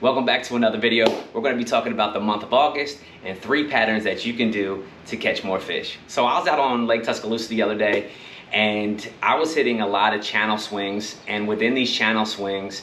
Welcome back to another video. We're going to be talking about the month of August and 3 patterns that you can do to catch more fish. So I was out on Lake Tuscaloosa the other day and I was hitting a lot of channel swings, and within these channel swings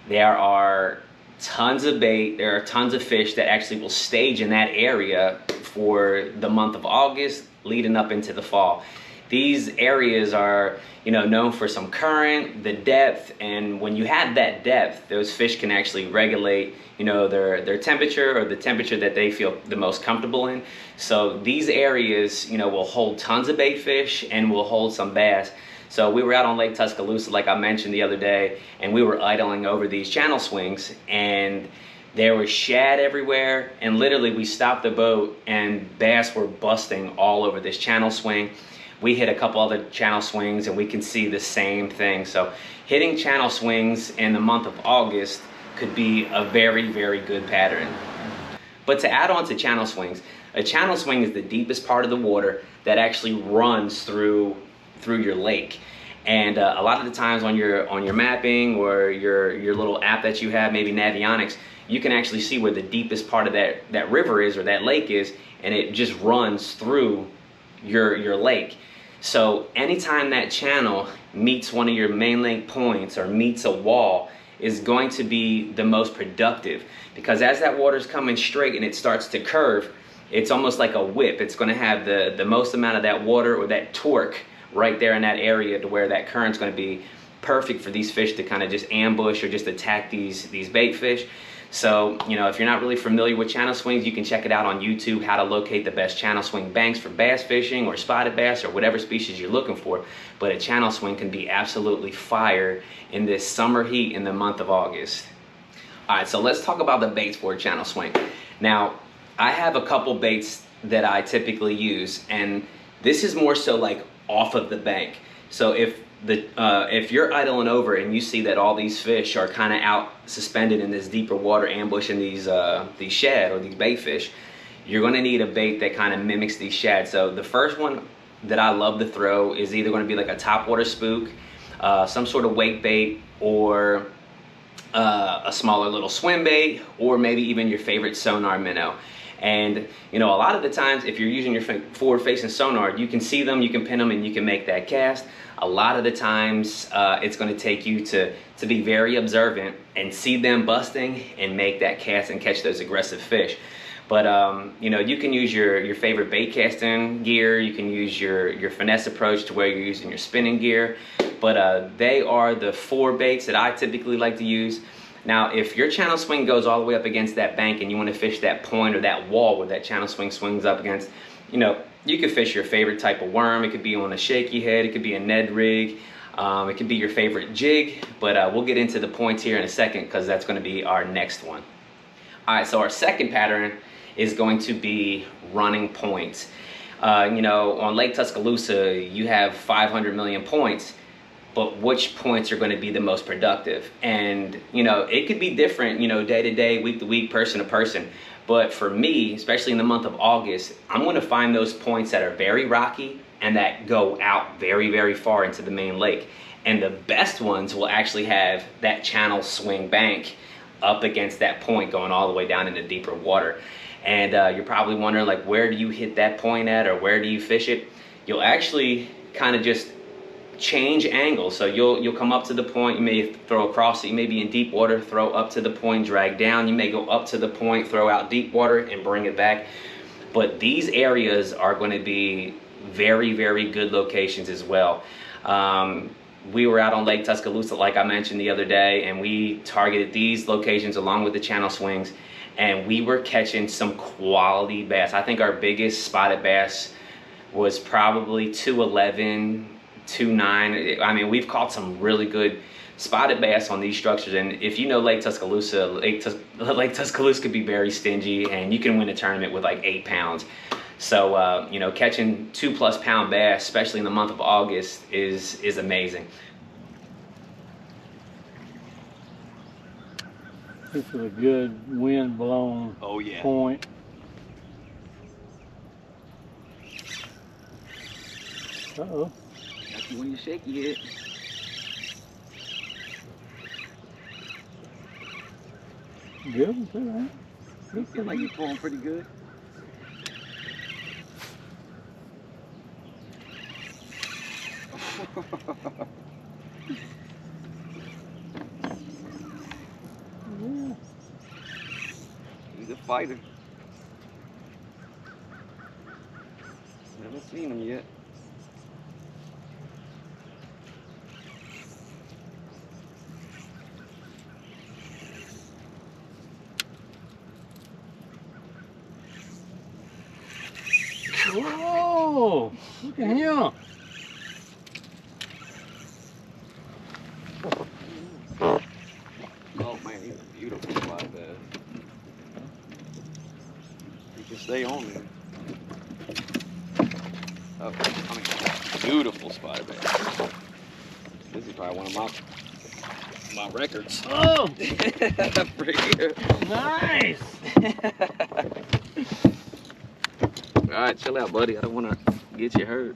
there are tons of bait, there are tons of fish that actually will stage in that area for the month of August leading up into the fall. These areas are, known for some current, the depth, and when you have that depth, those fish can actually regulate, their temperature, or the temperature that they feel the most comfortable in. So these areas, will hold tons of bait fish and will hold some bass. So we were out on Lake Tuscaloosa, like I mentioned the other day, and we were idling over these channel swings, and there was shad everywhere, and literally we stopped the boat and bass were busting all over this channel swing. We hit a couple other channel swings and we can see the same thing. So hitting channel swings in the month of August could be a very, very good pattern. But to add on to channel swings, a channel swing is the deepest part of the water that actually runs through your lake. And a lot of the times on your mapping or your little app that you have, maybe Navionics, you can actually see where the deepest part of that river is or that lake is, and it just runs through your lake. So anytime that channel meets one of your main lake points or meets a wall is going to be the most productive, because as that water is coming straight and it starts to curve, it's almost like a whip. It's going to have the most amount of that water or that torque right there in that area to where that current's going to be perfect for these fish to kind of just ambush or just attack these bait fish. So, if you're not really familiar with channel swings, you can check it out on YouTube, how to locate the best channel swing banks for bass fishing or spotted bass or whatever species you're looking for. But a channel swing can be absolutely fire in this summer heat in the month of August. All right, so let's talk about the baits for a channel swing. Now, I have a couple baits that I typically use, and this is more so like off of the bank. So if you're idling over and you see that all these fish are kind of out suspended in this deeper water ambushing these shad or these bait fish, you're going to need a bait that kind of mimics these shad. So the first one that I love to throw is either going to be like a topwater spook, some sort of wake bait, or a smaller little swim bait, or maybe even your favorite sonar minnow. And a lot of the times if you're using your forward facing sonar, you can see them, you can pin them, and you can make that cast. A lot of the times it's going to take you to be very observant and see them busting and make that cast and catch those aggressive fish. But you can use your favorite bait casting gear, you can use your finesse approach to where you're using your spinning gear. But they are the 4 baits that I typically like to use. Now, if your channel swing goes all the way up against that bank and you want to fish that point or that wall where that channel swing swings up against, you can fish your favorite type of worm. It could be on a shaky head, it could be a Ned rig, it could be your favorite jig, but we'll get into the points here in a second because that's going to be our next one. All right, so our second pattern is going to be running points. On Lake Tuscaloosa, you have 500 million points. But which points are going to be the most productive? And it could be different, day to day, week to week, person to person. But for me, especially in the month of August, I'm going to find those points that are very rocky and that go out very, very far into the main lake. And the best ones will actually have that channel swing bank up against that point going all the way down into deeper water. And you're probably wondering, like, where do you hit that point at, or where do you fish it? You'll actually kind of just change angles. So you'll come up to the point, you may throw across it, you may be in deep water, throw up to the point, drag down, you may go up to the point, throw out deep water and bring it back. But these areas are going to be very, very good locations as well. We were out on Lake Tuscaloosa, like I mentioned the other day, and we targeted these locations along with the channel swings, and we were catching some quality bass. I think our biggest spotted bass was probably 211, 2.9. I mean, we've caught some really good spotted bass on these structures. And if you know Lake Tuscaloosa, Lake Tuscaloosa could be very stingy, and you can win a tournament with like 8 pounds. So catching 2+ pound bass, especially in the month of August, is amazing. This is a good wind blown point. Uh-oh. That's when you shaky hit. Good, huh? You feel like you're pulling pretty good. Yeah. He's a fighter. Haven't seen him yet. Whoa! Look at him. Oh man, he's a beautiful spot bass. He can stay on there. Oh, I mean, beautiful spider bass. This is probably one of my records. Oh! Right here. Nice! Alright, chill out, buddy. I don't want to get you hurt.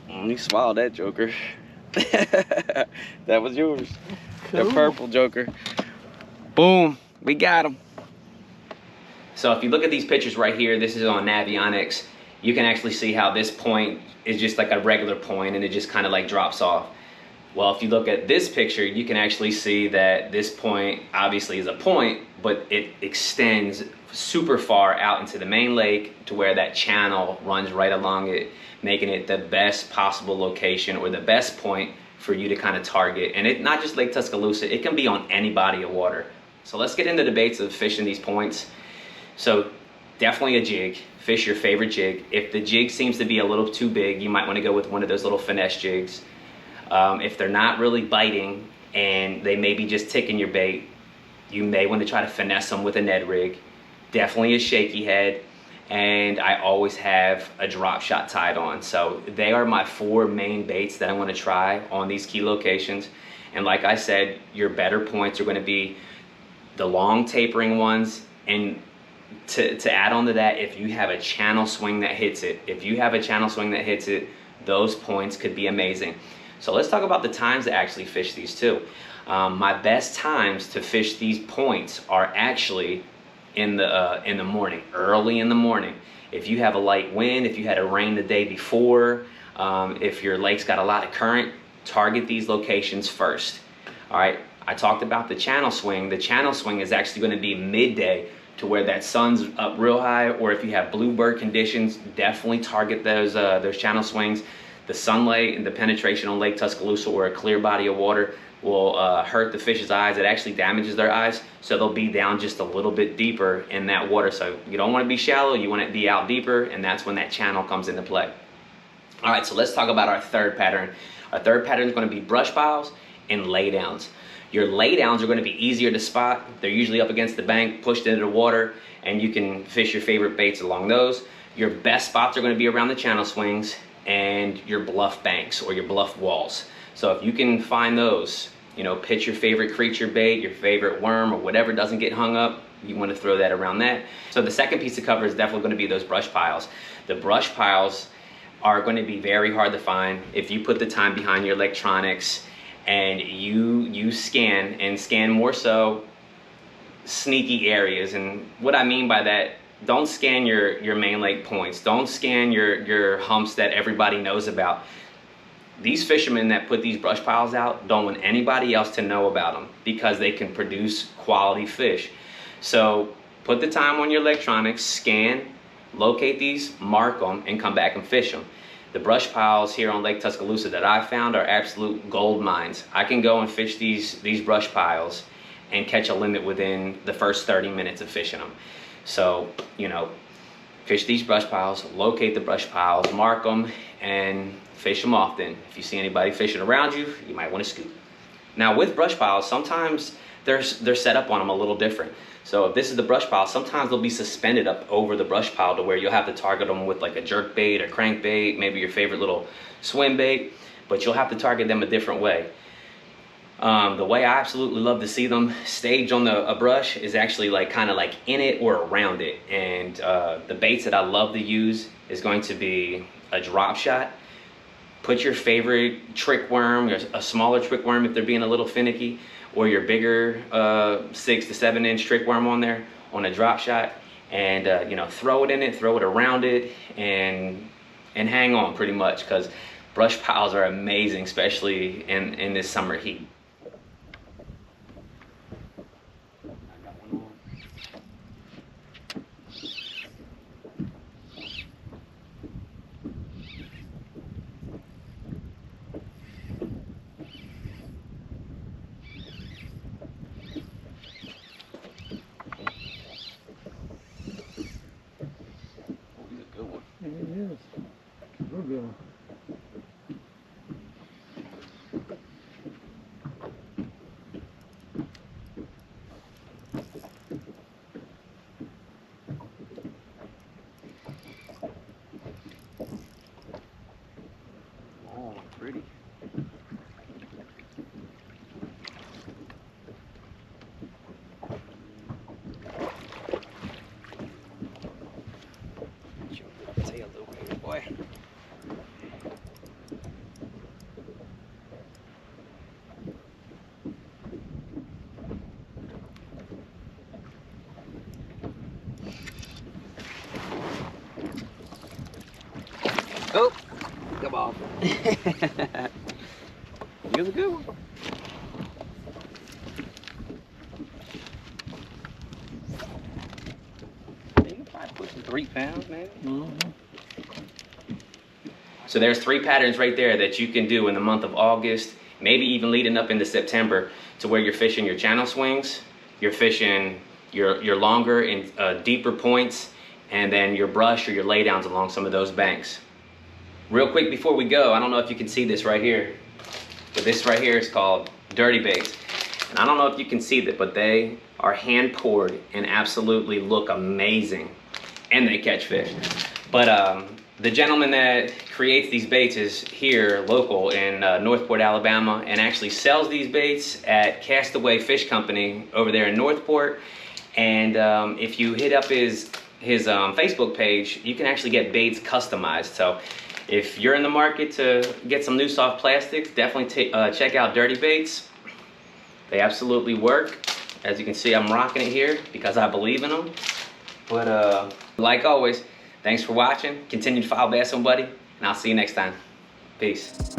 You swallowed that joker. That was yours. Cool. The purple joker. Boom. We got him. So if you look at these pictures right here, this is on Navionics. You can actually see how this point is just like a regular point and it just kind of like drops off. Well, if you look at this picture, you can actually see that this point obviously is a point, but it extends super far out into the main lake to where that channel runs right along it, making it the best possible location or the best point for you to kind of target. And it not just Lake Tuscaloosa, it can be on any body of water. So let's get into debates of fishing these points. So definitely a jig. Fish your favorite jig. If the jig seems to be a little too big, you might want to go with one of those little finesse jigs. If they're not really biting and they may be just ticking your bait, you may want to try to finesse them with a Ned rig. Definitely a shaky head, and I always have a drop shot tied on. So they are my 4 main baits that I want to try on these key locations. And like I said, your better points are going to be the long tapering ones. And to add on to that, if you have a channel swing that hits it, those points could be amazing. So let's talk about the times to actually fish these too. My best times to fish these points are actually in the morning, early in the morning. If you have a light wind, if you had a rain the day before, if your lake's got a lot of current, target these locations first. All right, I talked about the channel swing. The channel swing is actually going to be midday to where that sun's up real high, or if you have bluebird conditions, definitely target those channel swings. The sunlight and the penetration on Lake Tuscaloosa or a clear body of water will hurt the fish's eyes. It actually damages their eyes, so they'll be down just a little bit deeper in that water. So you don't want to be shallow, you want to be out deeper, and that's when that channel comes into play. All right, so let's talk about our third pattern. Our third pattern is going to be brush piles and laydowns. Your laydowns are going to be easier to spot. They're usually up against the bank, pushed into the water, and you can fish your favorite baits along those. Your best spots are going to be around the channel swings and your bluff banks or your bluff walls. So if you can find those, you know, pitch your favorite creature bait, your favorite worm, or whatever doesn't get hung up, you want to throw that around that. So the second piece of cover is definitely going to be those brush piles. The brush piles are going to be very hard to find if you put the time behind your electronics and you scan more so sneaky areas. And what I mean by that, don't scan your main lake points. Don't scan your humps that everybody knows about. These fishermen that put these brush piles out don't want anybody else to know about them because they can produce quality fish. So put the time on your electronics, scan, locate these, mark them, and come back and fish them. The brush piles here on Lake Tuscaloosa that I found are absolute gold mines. I can go and fish these brush piles and catch a limit within the first 30 minutes of fishing them. So, you know, fish these brush piles, locate the brush piles, mark them, and fish them often. If you see anybody fishing around you, you might want to scoop. Now with brush piles, sometimes they're set up on them a little different. So if this is the brush pile, sometimes they'll be suspended up over the brush pile to where you'll have to target them with like a jerk bait or crank bait, maybe your favorite little swim bait, but you'll have to target them a different way. The way I absolutely love to see them staged on a brush is actually like kind of like in it or around it. And the baits that I love to use is going to be a drop shot. Put your favorite trick worm, a smaller trick worm if they're being a little finicky, or your bigger 6 to 7 inch trick worm on there on a drop shot, and you know, throw it in it, throw it around it, and hang on pretty much, because brush piles are amazing, especially in this summer heat. It is. Real good one. Oh, pretty. Tail over here, boy. Oh, come on. Here's a good one. You can probably push 3 pounds, man. Mm-hmm. So there's 3 patterns right there that you can do in the month of August, maybe even leading up into September, to where you're fishing your channel swings, you're fishing your longer and deeper points, and then your brush or your laydowns along some of those banks. Real quick before we go, I don't know if you can see this right here, but this right here is called dirty baits. And I don't know if you can see that, but they are hand poured and absolutely look amazing, and they catch fish. But the gentleman that creates these baits is here local in Northport, Alabama, and actually sells these baits at Castaway Fish Company over there in Northport. And if you hit up his Facebook page, you can actually get baits customized. So if you're in the market to get some new soft plastics, definitely check out Dirty Baits. They absolutely work. As you can see, I'm rocking it here because I believe in them. But like always, thanks for watching. Continue to follow Bassn Buddy, and I'll see you next time. Peace.